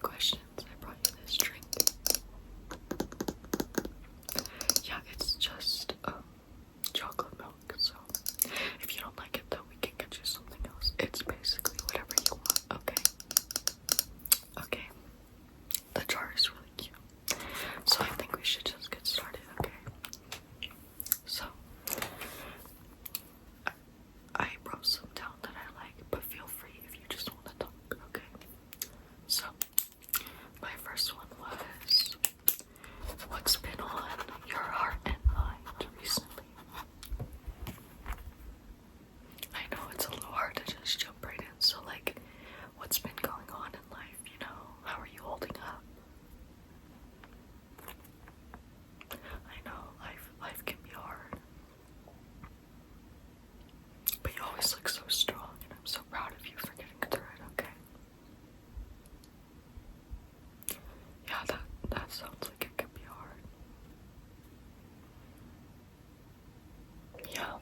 questions. I brought you this drink. Yeah, it's just chocolate milk, so if you don't like it though, we can get you something else. It's basically whatever you want, okay? Okay. The jar is really cute. So I think we should just get started, okay? So I wrote some down that I like, but feel free if you just want to talk, okay? So my first one was, what's been on your heart and mind recently? I know it's a little hard to just jump right in, so like, what's been going on in life, you know? How are you holding up? I know, life can be hard. But you always look so strong, and I'm so proud of you for getting through it, okay? Yeah, that sounds like it could be hard. Yeah.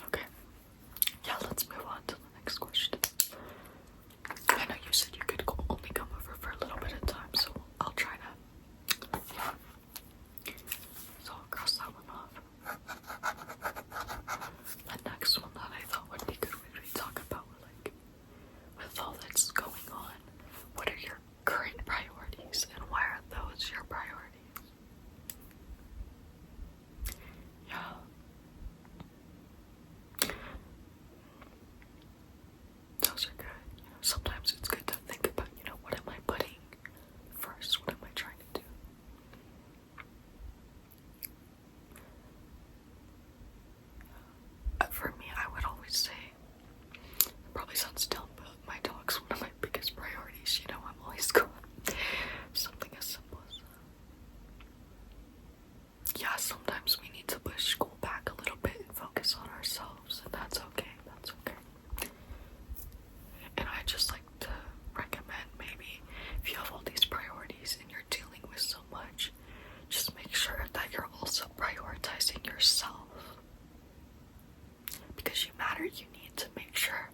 Okay. Yeah, let's move on to the next question. I know you said you could only come over for a little bit of time, so I'll try to. So I'll cross that one off. The next one that I thought would be good we talk about, like, with all that's going on, what are your current priorities and why are those your priorities? Yeah. Those are good. You know, sometimes it's good to think about, you know, what am I putting first? What am I trying to do? For me, I would always say, it probably sounds dumb, but my dog's one of my biggest priorities. You know, I'm always going something as simple as that. Yeah, sometimes we need to push school back a little bit and focus on ourselves, and that's okay. That's okay. And I just like to recommend, maybe if you have all these priorities and you're dealing with so much, just make sure that you're also prioritizing yourself. Because you matter, you need to make sure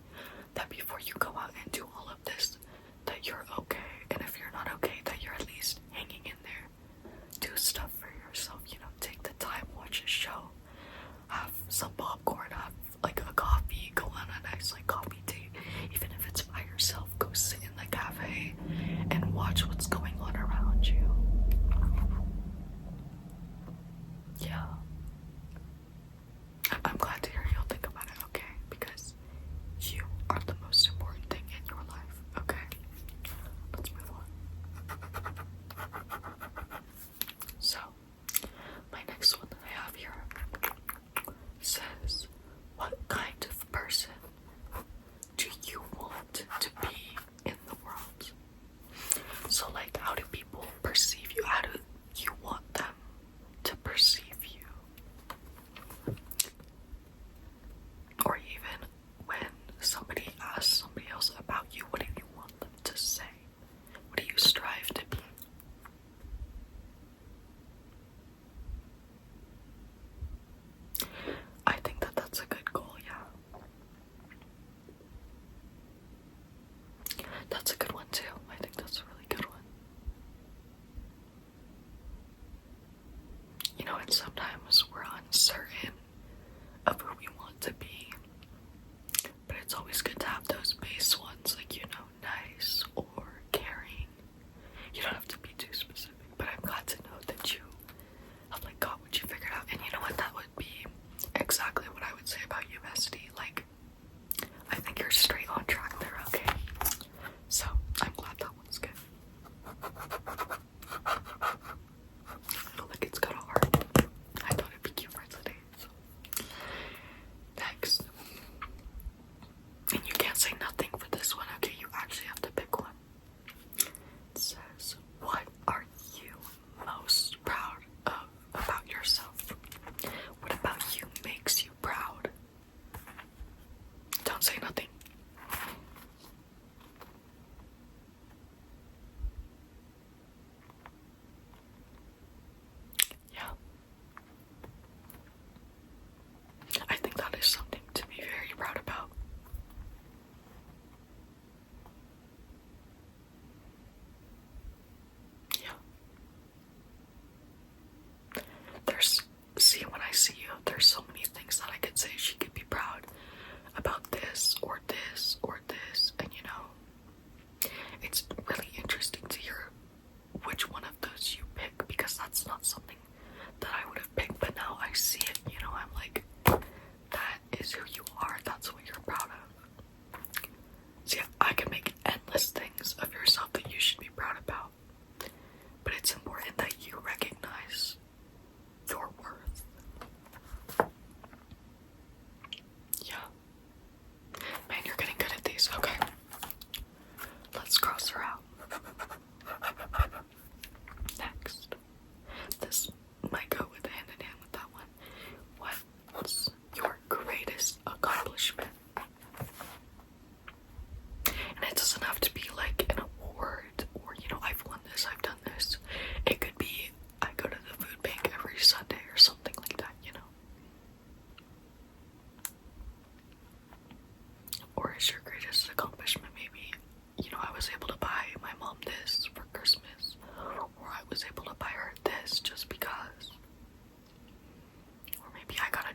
that before you go out and do all of this, that you're okay. And if you're not okay, that you're at least hanging in there. Do stuff for yourself, you know, take the time, watch a show, have some popcorn, have like a coffee, go on a nice like coffee date. Even if it's by yourself, go sit in the cafe and watch what's going on around you. Yeah. I'm glad to hear you'll think about it, okay? Because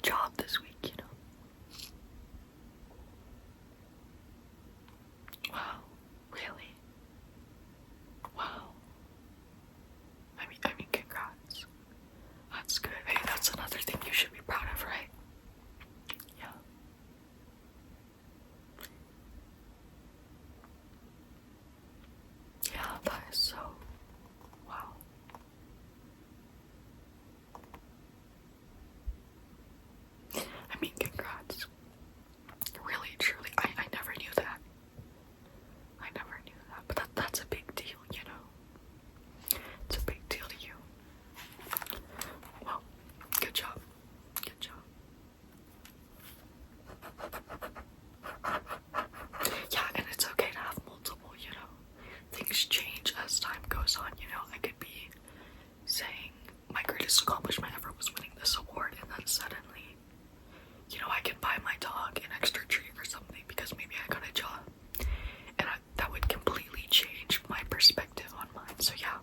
job this week, you know. Wow, really? Wow. I mean, congrats. That's good. Hey, that's another thing you should be proud of, right? Yeah. Yeah, that is so, wow. I mean, congrats. Really, truly, I never knew that. I never knew that, but that's a big deal, you know? It's a big deal to you. Well, good job. Good job. Yeah, and it's okay to have multiple, you know? Things change as time goes on, you know? I could be saying my greatest accomplishment ever was winning this award, and then suddenly, you know, I can buy my dog an extra treat or something because maybe I got a job. And that would completely change my perspective on mine. So yeah,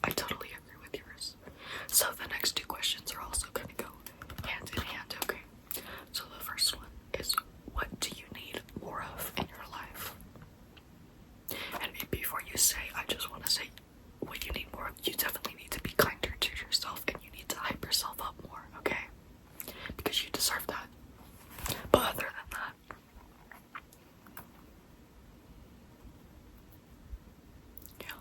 I totally agree with yours. So the next two questions are also going to go hand in hand, okay? So the first one is, what do you need more of in your life? And before you say, I just want to say, what you need more of, you definitely need to be kinder to yourself and you need to hype yourself up more, okay? Because you deserve that. But other than that, yeah.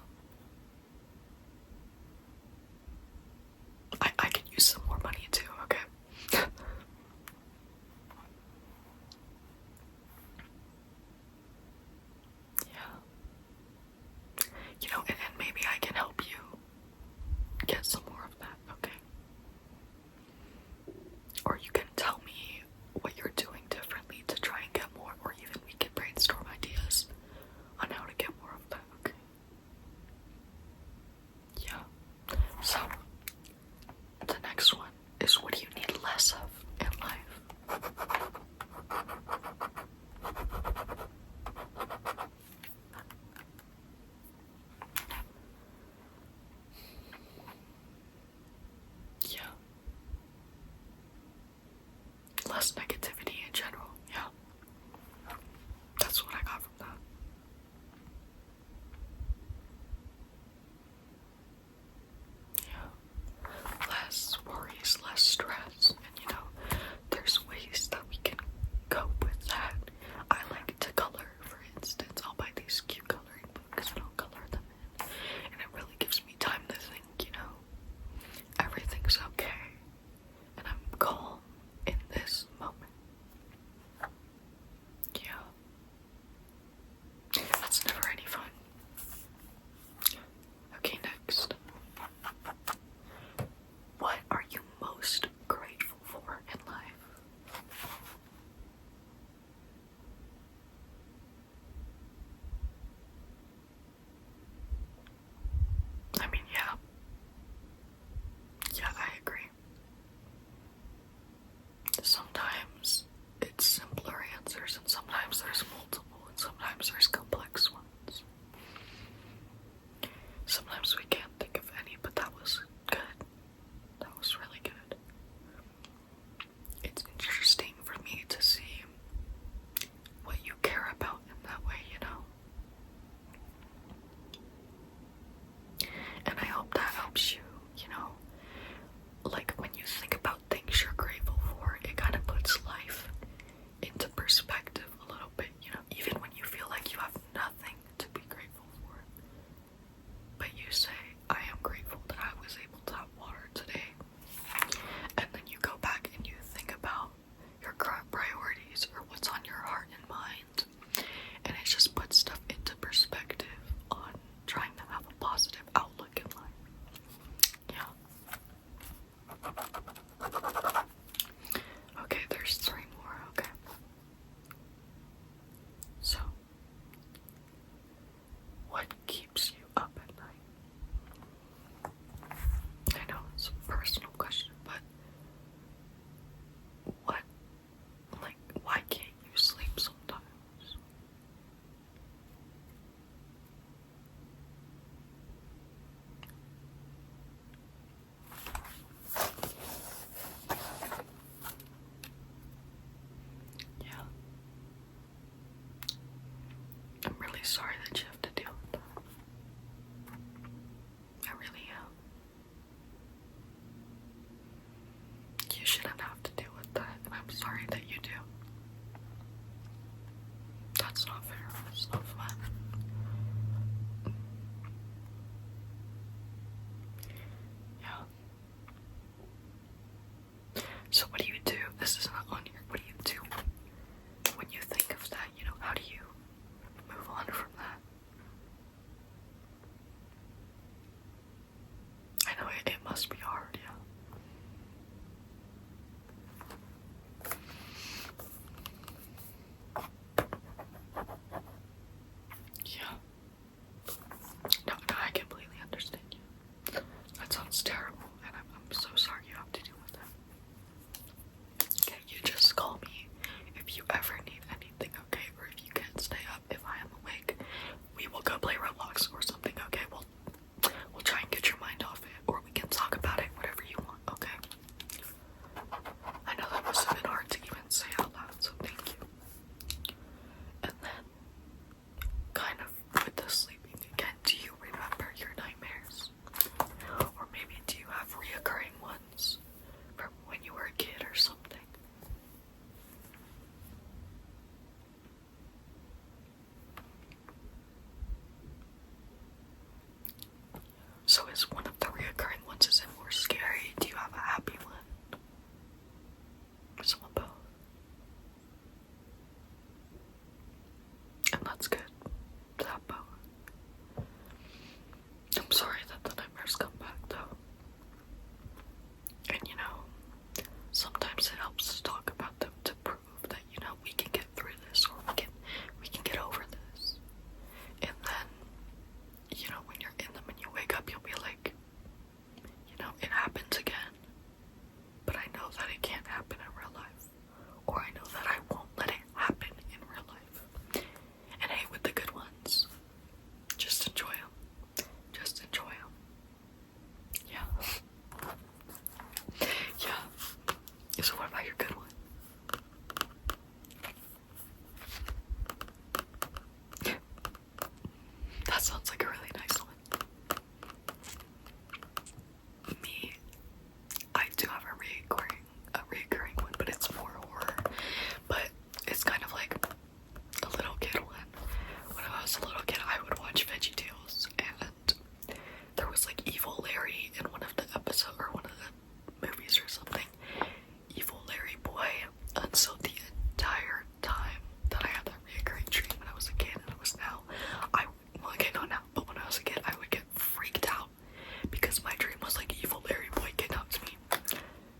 I could use some more money too, okay? Yeah. You know, and maybe I can help you get some more of that, okay? Or you can tell me what you're doing differently to try and get more, or even we can brainstorm ideas on how to get more of that, okay? Yeah. So, the next one is, what do you need less of in life? Yeah. Less negativity in general, yeah. That's what I got from that. Yeah. Less worries, less stress, and you know, there's ways that we can cope with that. I like to color, for instance. I'll buy these cute coloring books and I'll color them in. And it really gives me time to think, you know, everything's okay. And I'm calm in this moment. try your good one. That sounds like a really nice one. Me, I do have a reoccurring one, but it's more horror. But it's kind of like a little kid one. When I was a little kid, I would watch VeggieTales, and there was like Evil Larry in one of the episodes or one of the movies or something. Evil Larry boy. And so the entire time that I had that reoccurring dream when I was a kid, and it was now, not now, but when I was a kid, I would get freaked out because my dream was like Evil Larry boy kidnaps me.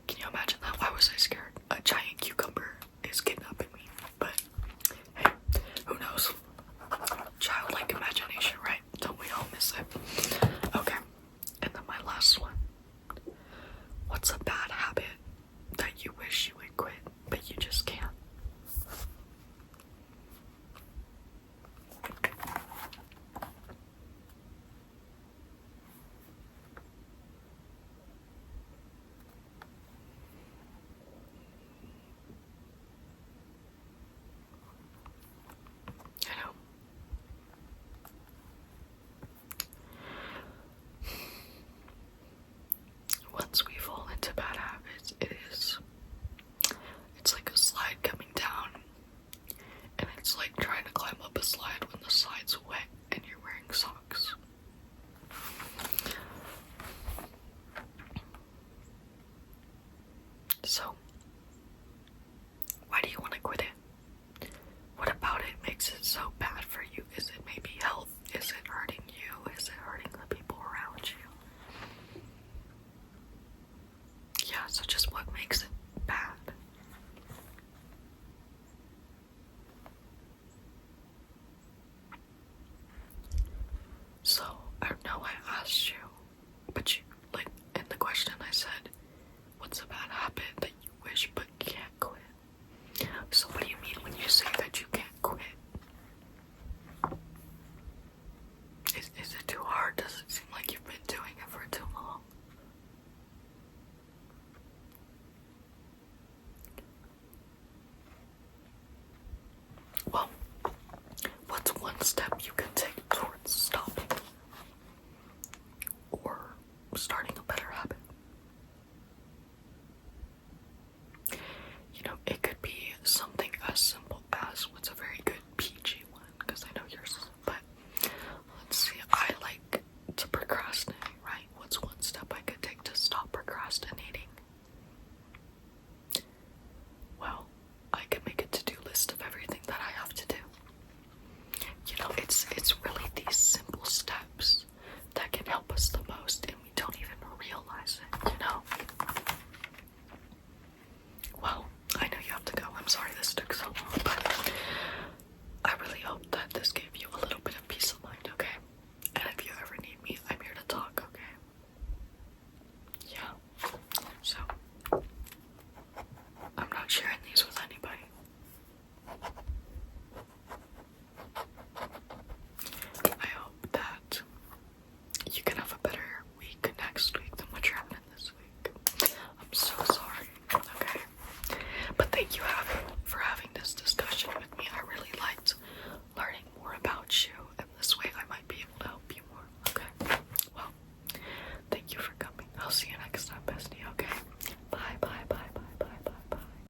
Can you imagine that? Why was I scared? A giant cucumber is kidnapping me. But hey, who knows? Childlike imagination, right? Don't we all miss it? Okay, and then my last one. What's a bad habit that you wish you would quit, but you just can't? I know. Once we fall into bad habits, it's like a slide coming down, and it's like trying to climb up a slide when the slide's wet and you're wearing socks. So, why do you want to quit it? What about it makes it so bad for you? Is it maybe health? Is it hurting you? Is it hurting the people around you? Yeah, so just what makes it bad? So, I know I asked you, but you, like, in the question I said, what's a bad habit that you wish but can't quit? So what do you mean when you say that you can't quit? Is it too hard? Does it seem like you've been doing it for too long? Well, what's one step you can take towards stopping or starting a better habit? You know, it could be something as simple as what's a very good PG one, because I know yours is, but let's see, I like to procrastinate, right? What's one step I could take to stop procrastinating? Well, I could make a to-do list of everything that I have to do. You know, it's really these simple steps that can help us the most, and we don't even realize it, you know? Well, I know you have to go. I'm sorry this took so long, but I really hope that this gave you a little bit of peace of mind, okay? And if you ever need me, I'm here to talk, okay? Yeah. So, I'm not sharing these with anybody. I hope that you can have a better week next week than what you're having this week. I'm so sorry, okay? But thank you